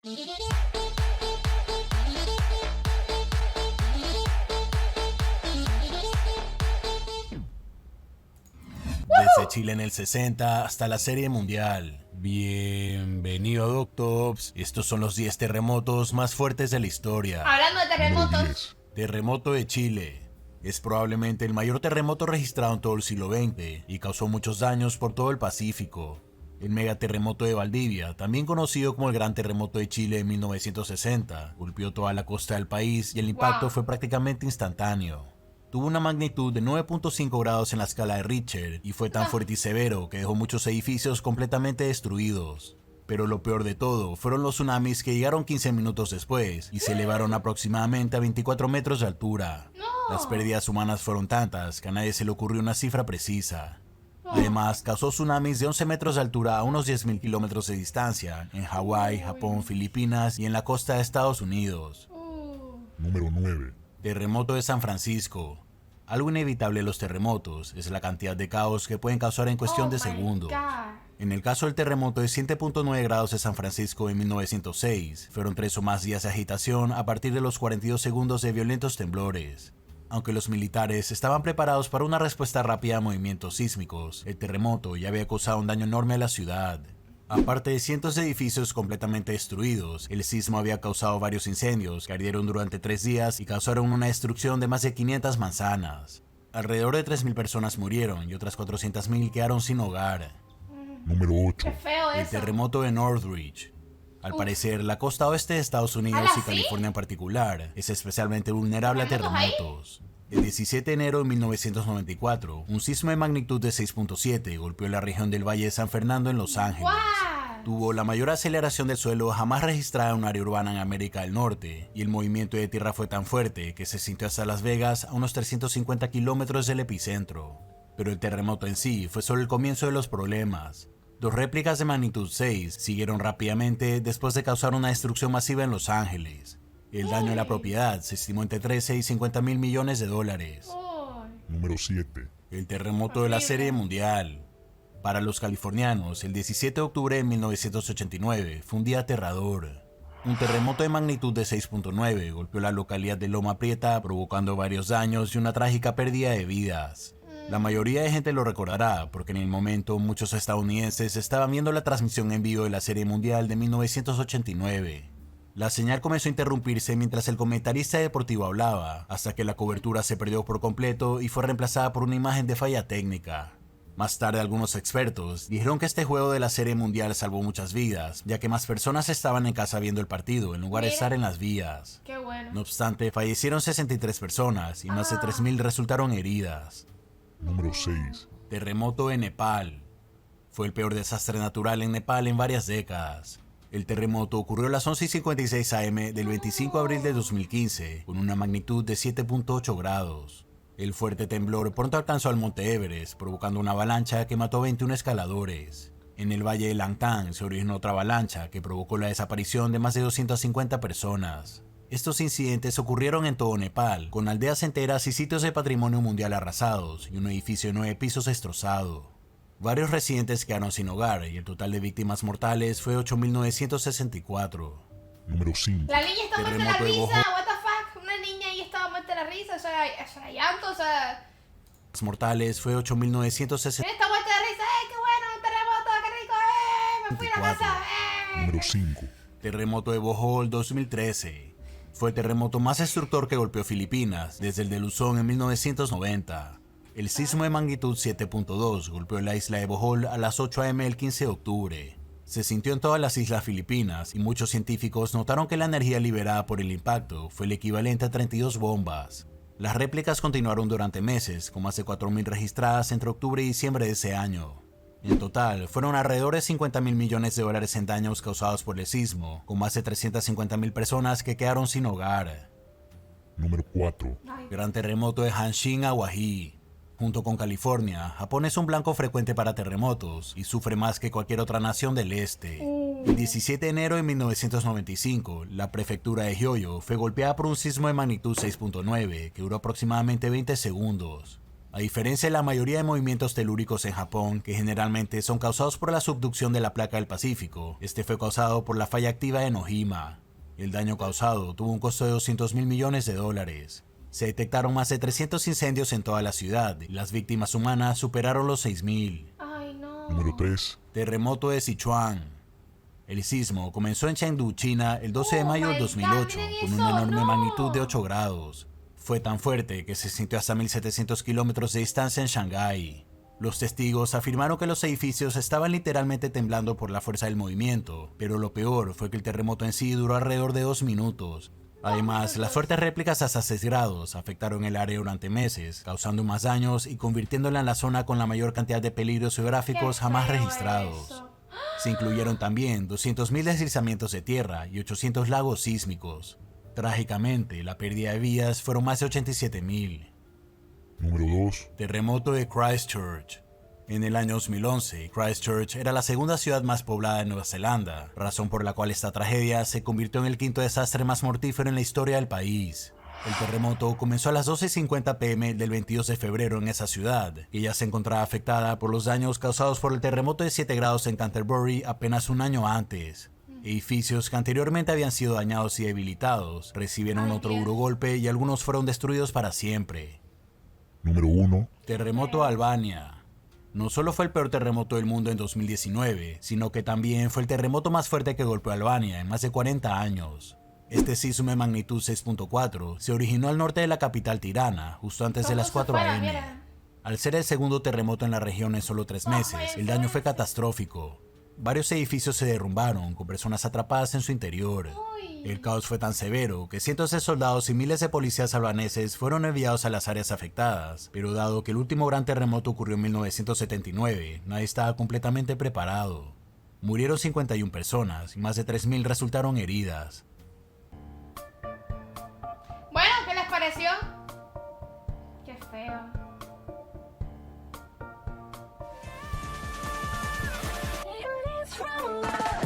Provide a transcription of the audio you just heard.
Desde Chile en el 60 hasta la serie mundial. Bienvenido, Doctops. Estos son los 10 terremotos más fuertes de la historia. Hablando de terremotos. Terremoto de Chile. Es probablemente el mayor terremoto registrado en todo el siglo XX y causó muchos daños por todo el Pacífico. El megaterremoto de Valdivia, también conocido como el Gran Terremoto de Chile en 1960, golpeó toda la costa del país y el impacto fue prácticamente instantáneo. Tuvo una magnitud de 9.5 grados en la escala de Richter y fue tan fuerte y severo que dejó muchos edificios completamente destruidos. Pero lo peor de todo fueron los tsunamis que llegaron 15 minutos después y se elevaron aproximadamente a 24 metros de altura. Las pérdidas humanas fueron tantas que a nadie se le ocurrió una cifra precisa. Además, causó tsunamis de 11 metros de altura a unos 10.000 kilómetros de distancia en Hawái, Japón, Filipinas y en la costa de Estados Unidos. Número 9. Terremoto de San Francisco. Algo inevitable de los terremotos es la cantidad de caos que pueden causar en cuestión de segundos. En el caso del terremoto de 7.9 grados de San Francisco en 1906, fueron 3 o más días de agitación a partir de los 42 segundos de violentos temblores. Aunque los militares estaban preparados para una respuesta rápida a movimientos sísmicos, el terremoto ya había causado un daño enorme a la ciudad. Aparte de cientos de edificios completamente destruidos, el sismo había causado varios incendios que ardieron durante 3 días y causaron una destrucción de más de 500 manzanas. Alrededor de 3.000 personas murieron y otras 400.000 quedaron sin hogar. Número 8. Qué feo El eso. terremoto de Northridge. Al parecer, la costa oeste de Estados Unidos y California en particular es especialmente vulnerable a terremotos. El 17 de enero de 1994, un sismo de magnitud de 6.7 golpeó la región del Valle de San Fernando en Los Ángeles. Tuvo la mayor aceleración del suelo jamás registrada en un área urbana en América del Norte, y el movimiento de tierra fue tan fuerte que se sintió hasta Las Vegas, a unos 350 kilómetros del epicentro. Pero el terremoto en sí fue solo el comienzo de los problemas. 2 réplicas de magnitud 6 siguieron rápidamente después de causar una destrucción masiva en Los Ángeles. El daño a la propiedad se estimó entre 13 y 50 mil millones de dólares. Número 7. El terremoto de la serie mundial. Para los californianos, el 17 de octubre de 1989 fue un día aterrador. Un terremoto de magnitud de 6.9 golpeó la localidad de Loma Prieta, provocando varios daños y una trágica pérdida de vidas. La mayoría de gente lo recordará porque en el momento muchos estadounidenses estaban viendo la transmisión en vivo de la Serie Mundial de 1989. La señal comenzó a interrumpirse mientras el comentarista deportivo hablaba, hasta que la cobertura se perdió por completo y fue reemplazada por una imagen de falla técnica. Más tarde, algunos expertos dijeron que este juego de la Serie Mundial salvó muchas vidas, ya que más personas estaban en casa viendo el partido en lugar de estar en las vías. Qué bueno. No obstante, fallecieron 63 personas y más de 3.000 resultaron heridas. Número 6. Terremoto de Nepal. Fue el peor desastre natural en Nepal en varias décadas. El terremoto ocurrió a las 11:56 am del 25 de abril de 2015, con una magnitud de 7.8 grados. El fuerte temblor pronto alcanzó al monte Everest, provocando una avalancha que mató a 21 escaladores. En el valle de Langtang se originó otra avalancha que provocó la desaparición de más de 250 personas. Estos incidentes ocurrieron en todo Nepal, con aldeas enteras y sitios de patrimonio mundial arrasados y un edificio de 9 pisos destrozado. Varios residentes quedaron sin hogar y el total de víctimas mortales fue 8.964. Número 5. La niña está muerta de la Terremoto de risa. Bohol. What the fuck. Una niña ahí estaba muerta de la risa. Eso era llanto. O sea, Las mortales fue 8.964. ella está muerta de la risa. ¡Qué bueno! Un terremoto. ¡Qué rico! Me fui a la casa. Número 5. Terremoto de Bohol 2013. Fue el terremoto más destructor que golpeó Filipinas desde el de Luzón en 1990. El sismo de magnitud 7.2 golpeó la isla de Bohol a las 8 am el 15 de octubre. Se sintió en todas las islas filipinas y muchos científicos notaron que la energía liberada por el impacto fue el equivalente a 32 bombas. Las réplicas continuaron durante meses, con más de 4.000 registradas entre octubre y diciembre de ese año. En total, fueron alrededor de 50.000 millones de dólares en daños causados por el sismo, con más de 350.000 personas que quedaron sin hogar. Número 4. Gran terremoto de Hanshin, Hawaii. Junto con California, Japón es un blanco frecuente para terremotos y sufre más que cualquier otra nación del este. El 17 de enero de 1995, la prefectura de Hyogo fue golpeada por un sismo de magnitud 6.9 que duró aproximadamente 20 segundos. A diferencia de la mayoría de movimientos telúricos en Japón, que generalmente son causados por la subducción de la placa del Pacífico, este fue causado por la falla activa de Nojima. El daño causado tuvo un costo de $200.000 millones. Se detectaron más de 300 incendios en toda la ciudad y las víctimas humanas superaron los 6.000. Ay, no. Número 3. Terremoto de Sichuan. El sismo comenzó en Chengdu, China, el 12 de mayo del my 2008, God, miren con eso, una enorme no. magnitud de 8 grados. Fue tan fuerte que se sintió hasta 1.700 kilómetros de distancia en Shanghái. Los testigos afirmaron que los edificios estaban literalmente temblando por la fuerza del movimiento, pero lo peor fue que el terremoto en sí duró alrededor de 2 minutos. Además, las fuertes réplicas hasta 6 grados afectaron el área durante meses, causando más daños y convirtiéndola en la zona con la mayor cantidad de peligros geográficos Qué jamás feo registrados. eso. Se incluyeron también 200.000 deslizamientos de tierra y 800 lagos sísmicos. Trágicamente, la pérdida de vidas fueron más de 87.000. Número 2. Terremoto de Christchurch. En el año 2011, Christchurch era la segunda ciudad más poblada de Nueva Zelanda, razón por la cual esta tragedia se convirtió en el quinto desastre más mortífero en la historia del país. El terremoto comenzó a las 12:50 p.m. del 22 de febrero en esa ciudad, y ya se encontraba afectada por los daños causados por el terremoto de 7 grados en Canterbury apenas un año antes. Edificios que anteriormente habían sido dañados y debilitados recibieron otro duro golpe y algunos fueron destruidos para siempre. Número 1. Terremoto de Albania. No solo fue el peor terremoto del mundo en 2019, sino que también fue el terremoto más fuerte que golpeó a Albania en más de 40 años. Este sismo de magnitud 6.4 se originó al norte de la capital Tirana, justo antes de las 4 a.m. Al ser el segundo terremoto en la región en solo 3 meses, el daño fue catastrófico. Varios edificios se derrumbaron, con personas atrapadas en su interior. El caos fue tan severo que cientos de soldados y miles de policías albaneses fueron enviados a las áreas afectadas, pero dado que el último gran terremoto ocurrió en 1979, nadie estaba completamente preparado. Murieron 51 personas y más de 3.000 resultaron heridas. Bueno, ¿qué les pareció? Qué feo. From love.